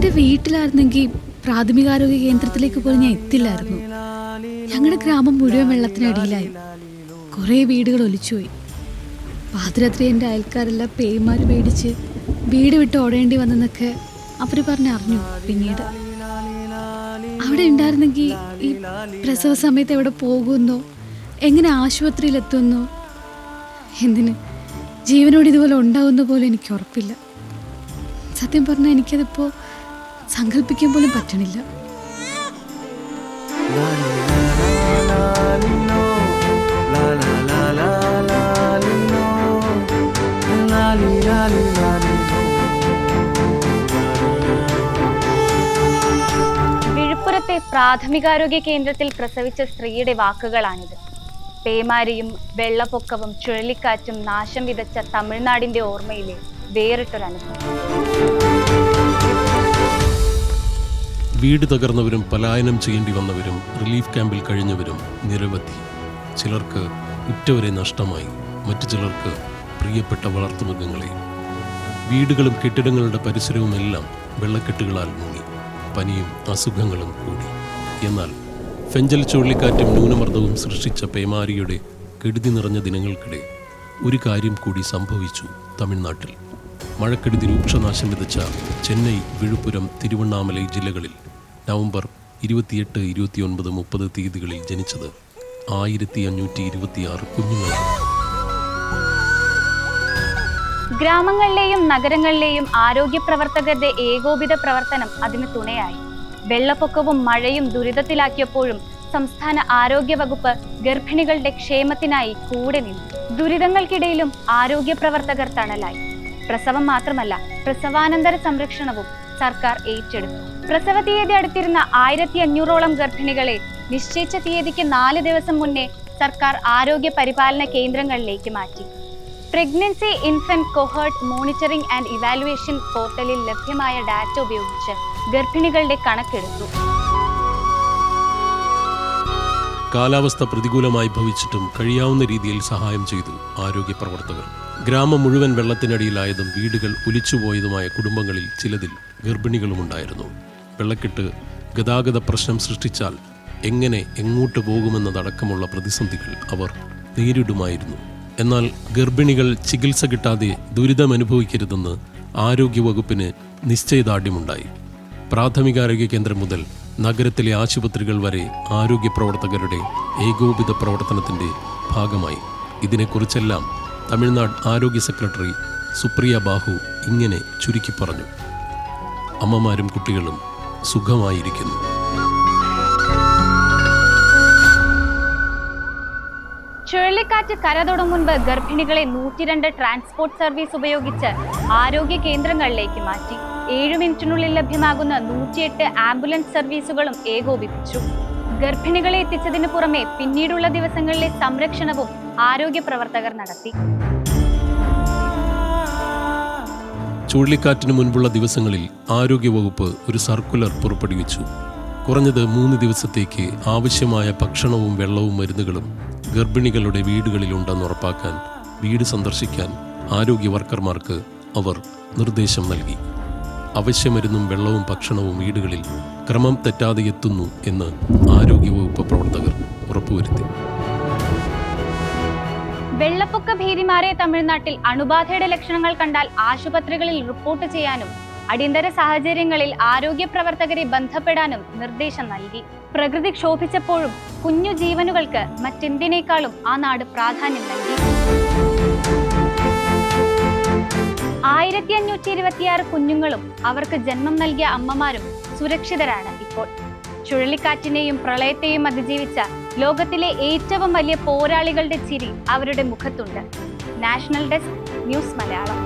എൻ്റെ വീട്ടിലായിരുന്നെങ്കിൽ പ്രാഥമികാരോഗ്യ കേന്ദ്രത്തിലേക്ക് പോലും ഞാൻ എത്തില്ലായിരുന്നു. ഞങ്ങളുടെ ഗ്രാമം മുഴുവൻ വെള്ളത്തിനടിയിലായി. കുറേ വീടുകൾ ഒലിച്ചുപോയി. പാതിരാത്രി എൻ്റെ അയൽക്കാരെല്ലാം പേയ്മാർ പേടിച്ച് വീട് വിട്ട് ഓടേണ്ടി വന്നെന്നൊക്കെ അവർ പറഞ്ഞറിഞ്ഞു. പിന്നീട് അവിടെ ഉണ്ടായിരുന്നെങ്കിൽ ഈ പ്രസവ സമയത്ത് എവിടെ പോകുമെന്നോ എങ്ങനെ ആശുപത്രിയിലെത്തുമെന്നോ എന്തിന് ജീവനോട് ഇതുപോലെ ഉണ്ടാവുന്ന പോലെ എനിക്ക് ഉറപ്പില്ല. സത്യം പറഞ്ഞാൽ എനിക്കതിപ്പോൾ സങ്കല്പിക്കാൻ പോലും പറ്റണില്ല. വിഴുപ്പുറത്തെ പ്രാഥമികാരോഗ്യ കേന്ദ്രത്തിൽ പ്രസവിച്ച സ്ത്രീയുടെ വാക്കുകളാണിത്. പേമാരിയും വെള്ളപ്പൊക്കവും ചുഴലിക്കാറ്റും നാശം വിതച്ച തമിഴ്നാടിന്റെ ഓർമ്മയിലെ വേറിട്ടൊരനുഭവം. വീട് തകർന്നവരും പലായനം ചെയ്യേണ്ടി വന്നവരും റിലീഫ് ക്യാമ്പിൽ കഴിഞ്ഞവരും നിരവധി. ചിലർക്ക് ഉറ്റവരെ നഷ്ടമായി, മറ്റു ചിലർക്ക് പ്രിയപ്പെട്ട വളർത്തുമൃഗങ്ങളെ. വീടുകളും കെട്ടിടങ്ങളുടെ പരിസരവുമെല്ലാം വെള്ളക്കെട്ടുകളാൽ മുങ്ങി. പനിയും അസുഖങ്ങളും കൂടി. എന്നാൽ ഫെഞ്ചൽ ചുഴലിക്കാറ്റും ന്യൂനമർദ്ദവും സൃഷ്ടിച്ച പേമാരിയുടെ കെടുതി നിറഞ്ഞ ദിനങ്ങൾക്കിടെ ഒരു കാര്യം കൂടി സംഭവിച്ചു തമിഴ്നാട്ടിൽ. മഴക്കെടുതി രൂക്ഷനാശം വിതച്ച ചെന്നൈ, വിഴുപ്പുരം, തിരുവണ്ണാമലൈ ജില്ലകളിൽ നവംബർ 28, 29, 30 തീയതികളിൽ ജനിച്ചത് 1526 കുഞ്ഞുങ്ങളാണ്. ഗ്രാമങ്ങളിലെയും നഗരങ്ങളിലെയും ആരോഗ്യ പ്രവർത്തകരുടെ ഏകോപിത പ്രവർത്തനം അതിന് തുണയായി. വെള്ളപ്പൊക്കവും മഴയും ദുരിതത്തിലാക്കിയപ്പോഴും സംസ്ഥാന ആരോഗ്യ വകുപ്പ് ഗർഭിണികളുടെ ക്ഷേമത്തിനായി കൂടെ നിന്നു. ദുരിതങ്ങൾക്കിടയിലും ആരോഗ്യ പ്രവർത്തകർ തണലായി. പ്രസവം മാത്രമല്ല, പ്രസവാനന്തര സംരക്ഷണവും സർക്കാർ ഏറ്റെടുത്തു. പ്രസവ തീയതി അടുത്തിരുന്ന 1500ഓളം ഗർഭിണികളെ നിശ്ചയിച്ച തീയതിക്ക് 4 ദിവസം മുന്നേ സർക്കാർ ആരോഗ്യ പരിപാലന കേന്ദ്രങ്ങളിലേക്ക് മാറ്റി. Pregnancy infant cohort monitoring and evaluation പോർട്ടലിൽ ലഭ്യമായ ഡാറ്റ ഉപയോഗിച്ച് ഗർഭിണികളുടെ കണക്കെടുത്തു. കാലാവസ്ഥ പ്രതികൂലമായി ഭവിച്ചിട്ടും കഴിയാവുന്ന രീതിയിൽ സഹായം ചെയ്തു ആരോഗ്യ പ്രവർത്തകർ. ഗ്രാമം മുഴുവൻ വെള്ളത്തിനടിയിലായതും വീടുകൾ ഒലിച്ചുപോയതുമായ കുടുംബങ്ങളിൽ ചിലതിൽ ഗർഭിണികളുമുണ്ടായിരുന്നു. വെള്ളക്കെട്ട് ഗതാഗത പ്രശ്നം സൃഷ്ടിച്ചാൽ എങ്ങനെ എങ്ങോട്ട് പോകുമെന്നതടക്കമുള്ള പ്രതിസന്ധികൾ അവർ നേരിടുമായിരുന്നു. എന്നാൽ ഗർഭിണികൾ ചികിത്സ കിട്ടാതെ ദുരിതമനുഭവിക്കരുതെന്ന് ആരോഗ്യവകുപ്പിന് നിശ്ചയദാർഢ്യമുണ്ടായി. പ്രാഥമികാരോഗ്യ കേന്ദ്രം മുതൽ നഗരത്തിലെ ആശുപത്രികൾ വരെ ആരോഗ്യ പ്രവർത്തകരുടെ ഏകോപിത പ്രവർത്തനത്തിൻ്റെ ഭാഗമായി. ഇതിനെക്കുറിച്ചെല്ലാം തമിഴ്നാട് ആരോഗ്യ സെക്രട്ടറി സുപ്രിയ ബാഹു ഇങ്ങനെ ചുരുക്കി പറഞ്ഞു: അമ്മമാരും കുട്ടികളും സുഖമായിരിക്കുന്നു. ചുഴലിക്കാറ്റ് കരതൊടും മുൻപ് ഗർഭിണികളെ 102 ട്രാൻസ്പോർട്ട് സർവീസ് ഉപയോഗിച്ച് ആരോഗ്യ കേന്ദ്രങ്ങളിലേക്ക് മാറ്റി. 7 മിനിറ്റിനുള്ളിൽ ലഭ്യമാകുന്ന 108 ആംബുലൻസ് സർവീസുകളും ഏകോപിപ്പിച്ചു. ഗർഭിണികളെ എത്തിച്ചതിനു പുറമെ പിന്നീടുള്ള ദിവസങ്ങളിലെ സംരക്ഷണവും ആരോഗ്യ പ്രവർത്തകർ നടത്തി. ചുഴലിക്കാറ്റിനു മുൻപുള്ള ദിവസങ്ങളിൽ ആരോഗ്യവകുപ്പ് ഒരു സർക്കുലർ പുറപ്പെടുവിച്ചു. കുറഞ്ഞത് 3 ദിവസത്തേക്ക് ആവശ്യമായ ഭക്ഷണവും വെള്ളവും മരുന്നുകളും ഗർഭിണികളുടെ വീടുകളിലുണ്ടെന്ന് ഉറപ്പാക്കാൻ വീട് സന്ദർശിക്കാൻ ആരോഗ്യ വർക്കർമാർക്ക് അവർ നിർദ്ദേശം നൽകി. അവശ്യമരുന്നും വെള്ളവും ഭക്ഷണവും വീടുകളിൽ ക്രമം തെറ്റാതെ എത്തുന്നു എന്ന് ആരോഗ്യവകുപ്പ് പ്രവർത്തകർ ഉറപ്പുവരുത്തി. വെള്ളപ്പൊക്ക ഭീതിമാരെ തമിഴ്നാട്ടിൽ അണുബാധയുടെ ലക്ഷണങ്ങൾ കണ്ടാൽ ആശുപത്രികളിൽ റിപ്പോർട്ട് ചെയ്യാനും അടിയന്തര സാഹചര്യങ്ങളിൽ ആരോഗ്യ പ്രവർത്തകരെ ബന്ധപ്പെടാനും നിർദ്ദേശം നൽകി. പ്രകൃതി ക്ഷോഭിച്ചപ്പോഴും കുഞ്ഞു ജീവനുകൾക്ക് മറ്റെന്തിനേക്കാളും ആ നാട് പ്രാധാന്യം നൽകി. 1526 കുഞ്ഞുങ്ങളും അവർക്ക് ജന്മം നൽകിയ അമ്മമാരും സുരക്ഷിതരാണ് ഇപ്പോൾ. ചുഴലിക്കാറ്റിനെയും പ്രളയത്തെയും അതിജീവിച്ച ലോകത്തിലെ ഏറ്റവും വലിയ പോരാളികളുടെ ചിരി അവരുടെ മുഖത്തുണ്ട്. National desk, news Malayalam.